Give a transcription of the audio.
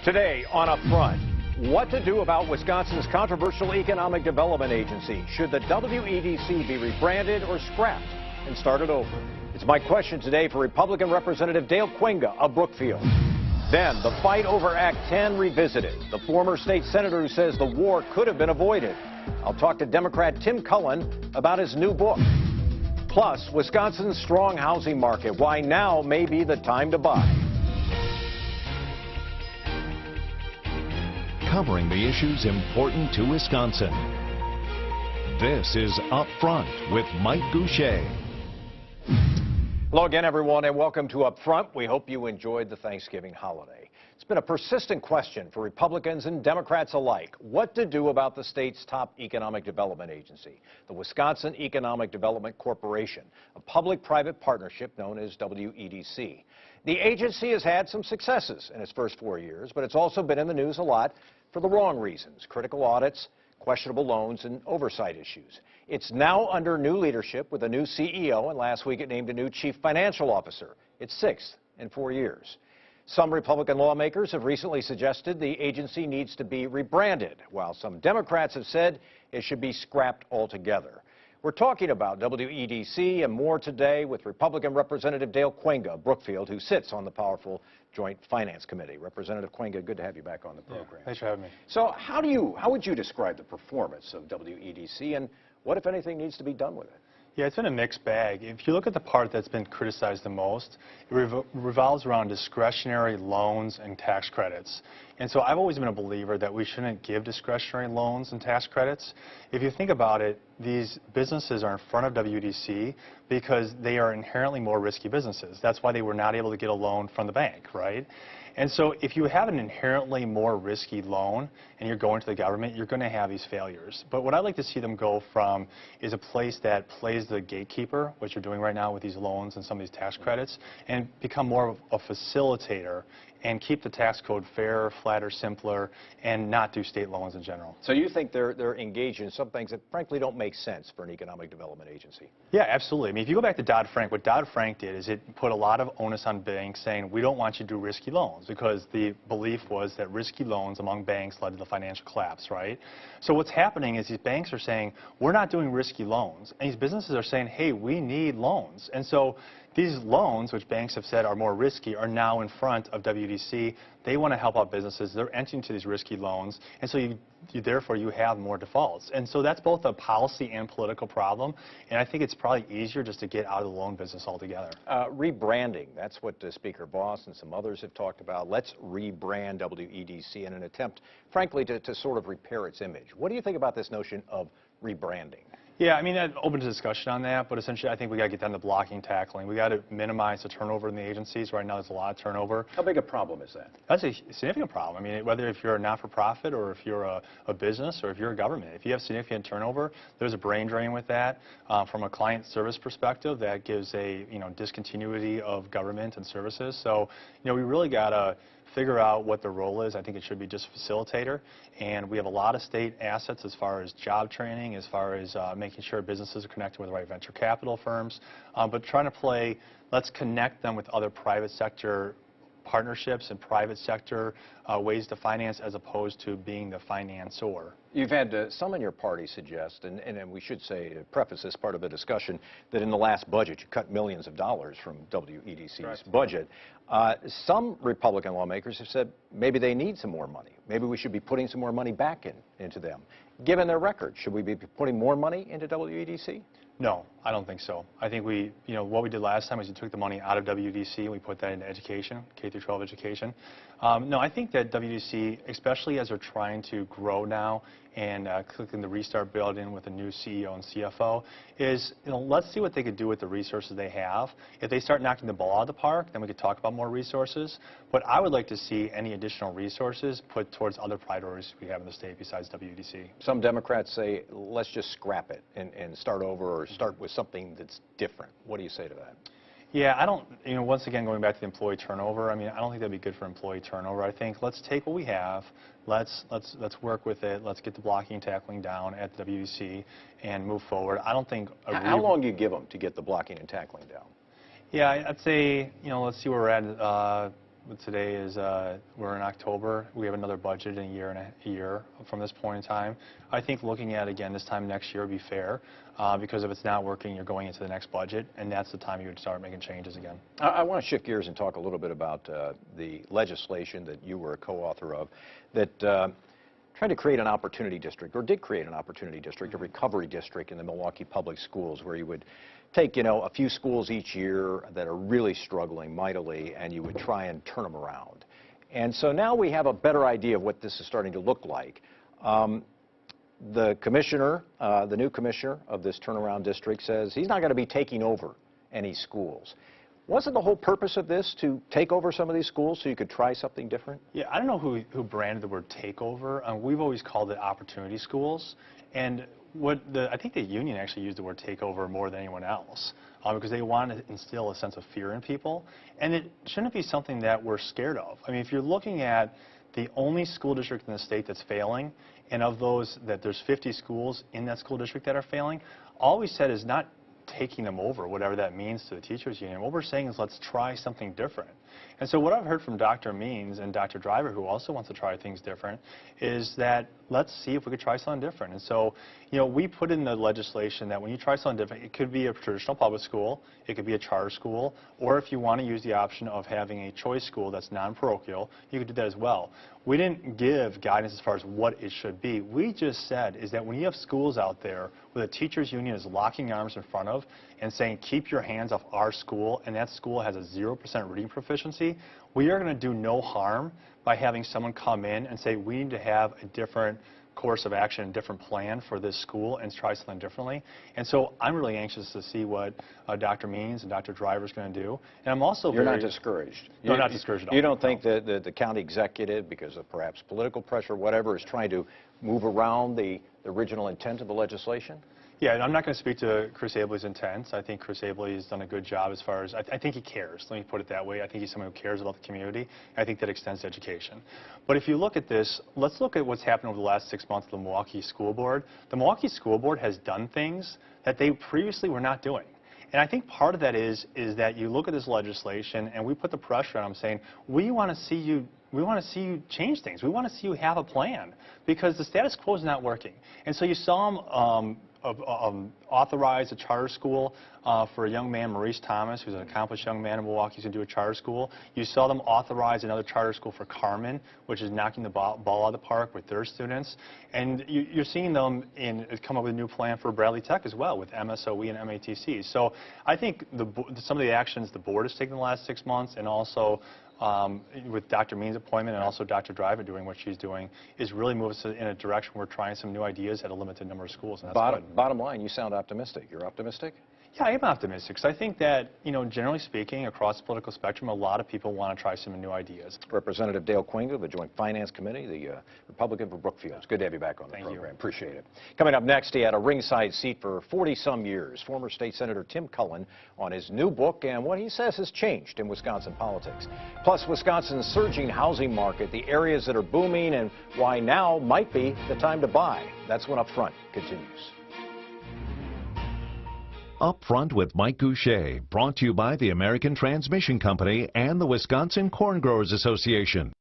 Today on Upfront, what to do about Wisconsin's controversial Economic Development Agency. Should the WEDC be rebranded or scrapped and started over? It's my question today for Republican Representative Dale Kwenga of Brookfield. Then, the fight over Act 10 revisited. The former state senator who says the war could have been avoided. I'll talk to Democrat Tim Cullen about his new book. Plus, Wisconsin's strong housing market, why now may be the time to buy. Covering the issues important to Wisconsin. This is Upfront with Mike Goucher. Hello again, everyone, and welcome to Upfront. We hope you enjoyed the Thanksgiving holiday. It's been a persistent question for Republicans and Democrats alike. What to do about the state's top economic development agency, the Wisconsin Economic Development Corporation, a public-private partnership known as WEDC. The agency has had some successes in its first 4 years, but it's also been in the news a lot for the wrong reasons: critical audits, questionable loans, and oversight issues. It's now under new leadership with a new CEO, and last week it named a new chief financial officer. It's sixth in 4 years. Some Republican lawmakers have recently suggested the agency needs to be rebranded, while some Democrats have said it should be scrapped altogether. We're talking about WEDC and more today with Republican Representative Dale Kwenga of Brookfield, who sits on the powerful Joint Finance Committee. Representative Kwenga, good to have you back on the program. Yeah, thanks for having me. So how would you describe the performance of WEDC, and what, if anything, needs to be done with it? Yeah, it's been a mixed bag. If you look at the part that's been criticized the most, it revolves around discretionary loans and tax credits. And so I've always been a believer that we shouldn't give discretionary loans and tax credits. If you think about it, these businesses are in front of WEDC because they are inherently more risky businesses. That's why they were not able to get a loan from the bank, right? And so if you have an inherently more risky loan and you're going to the government, you're going to have these failures. But what I'd like to see them go from is a place that plays the gatekeeper, which you're doing right now with these loans and some of these tax credits, and become more of a facilitator and keep the tax code fairer, flatter, simpler, and not do state loans in general. So you think they're engaged in some things that frankly don't make sense for an economic development agency? Yeah, absolutely. I mean, if you go back to Dodd-Frank, what Dodd-Frank did is it put a lot of onus on banks saying, we don't want you to do risky loans, because the belief was that risky loans among banks led to the financial collapse, right? So what's happening is these banks are saying, we're not doing risky loans, and these businesses are saying, hey, we need loans. And so these loans, which banks have said are more risky, are now in front of WEDC. They want to help out businesses. They're entering into these risky loans, and so therefore you have more defaults. And so that's both a policy and political problem, and I think it's probably easier just to get out of the loan business altogether. Rebranding, that's what Speaker Boss and some others have talked about. Let's rebrand WEDC in an attempt, frankly, to sort of repair its image. What do you think about this notion of rebranding? Yeah, I mean, I'm open to discussion on that, but essentially I think we got to get down to blocking and tackling. We got to minimize the turnover in the agencies. Right now there's a lot of turnover. How big a problem is that? That's a significant problem. I mean, whether if you're a not-for-profit or if you're a business or if you're a government, if you have significant turnover, there's a brain drain with that. From a client service perspective, that gives a discontinuity of government and services. So, we really got to figure out what the role is. I think it should be just a facilitator, and we have a lot of state assets as far as job training, as far as making sure businesses are connected with the right venture capital firms, but trying to play, let's connect them with other private sector partnerships and private sector ways to finance as opposed to being the financier. You've had some in your party suggest, and we should say, to preface this part of the discussion, that in the last budget you cut millions of dollars from WEDC's budget. Some Republican lawmakers have said maybe they need some more money. Maybe we should be putting some more money back into them. Given their record, should we be putting more money into WEDC? No, I don't think so. I think what we did last time is we took the money out of WEDC and we put that into education, K through 12 education. No, I think that WEDC, especially as they're trying to grow now and clicking the restart building with a new CEO and CFO, is let's see what they could do with the resources they have. If they start knocking the ball out of the park, then we could talk about more resources. But I would like to see any additional resources put towards other priorities we have in the state besides WEDC. Some Democrats say let's just scrap it and start over, or start with something that's different. What do you say to that? Yeah, I don't, once again, going back to the employee turnover, I mean, I don't think that'd be good for employee turnover. I think let's take what we have, let's work with it, let's get the blocking and tackling down at the WEC and move forward. I don't think... How long do you give them to get the blocking and tackling down? Yeah, I'd say, let's see where we're at. Today is, we're in October. We have another budget in a year from this point in time. I think looking at, again, this time next year would be fair, because if it's not working, you're going into the next budget, and that's the time you would start making changes again. I want to shift gears and talk a little bit about the legislation that you were a co-author of that tried to create an opportunity district, or did create an opportunity district, a recovery district in the Milwaukee Public Schools, where you would take, a few schools each year that are really struggling mightily, and you would try and turn them around. And so now we have a better idea of what this is starting to look like. The commissioner, the new commissioner of this turnaround district, says he's not going to be taking over any schools. Wasn't the whole purpose of this to take over some of these schools so you could try something different? Yeah, I don't know who branded the word takeover. We've always called it opportunity schools. And I think the union actually used the word takeover more than anyone else, because they want to instill a sense of fear in people. And it shouldn't be something that we're scared of. I mean, if you're looking at the only school district in the state that's failing, and of those that there's 50 schools in that school district that are failing, all we said is not taking them over, whatever that means to the teachers union. What we're saying is let's try something different. And so what I've heard from Dr. Means and Dr. Driver, who also wants to try things different, is that let's see if we could try something different. And so, we put in the legislation that when you try something different, it could be a traditional public school, it could be a charter school, or if you want to use the option of having a choice school that's non-parochial, you could do that as well. We didn't give guidance as far as what it should be. We just said is that when you have schools out there where the teachers union is locking arms in front of and saying, keep your hands off our school, and that school has a 0% reading proficiency, we are going to do no harm by having someone come in and say, we need to have a different course of action, a different plan for this school and try something differently. And so I'm really anxious to see what Dr. Means and Dr. Driver is going to do. And I'm also You're not discouraged? No, not discouraged at all. You don't think that the county executive, because of perhaps political pressure or whatever, is trying to move around the original intent of the legislation? Yeah, and I'm not going to speak to Chris Abley's intent. I think Chris Abley has done a good job as far as, I think he cares. Let me put it that way. I think he's someone who cares about the community. I think that extends to education. But if you look at this, let's look at what's happened over the last 6 months with the Milwaukee School Board. The Milwaukee School Board has done things that they previously were not doing. And I think part of that is that you look at this legislation and we put the pressure on them saying, we want to see you change things. We want to see you have a plan, because the status quo is not working. And so you saw them authorize a charter school for a young man, Maurice Thomas, who's an accomplished young man in Milwaukee, who's going to do a charter school. You saw them authorize another charter school for Carmen, which is knocking the ball out of the park with their students. And you're seeing them come up with a new plan for Bradley Tech as well, with MSOE and MATC. So I think some of the actions the board has taken in the last 6 months, and also with Dr. Means' appointment and also Dr. Driver doing what she's doing, is really moving us in a direction where we're trying some new ideas at a limited number of schools. And that's bottom line, you sound optimistic. You're optimistic? Yeah, I am optimistic, because I think that, generally speaking, across the political spectrum, a lot of people want to try some new ideas. Representative Dale Quingo of the Joint Finance Committee, the Republican for Brookfield. It's good to have you back on the program. Appreciate it. Coming up next, he had a ringside seat for 40-some years. Former State Senator Tim Cullen on his new book and what he says has changed in Wisconsin politics. Plus, Wisconsin's surging housing market, the areas that are booming, and why now might be the time to buy. That's when Up Front continues. Up Front with Mike Goucher, brought to you by the American Transmission Company and the Wisconsin Corn Growers Association.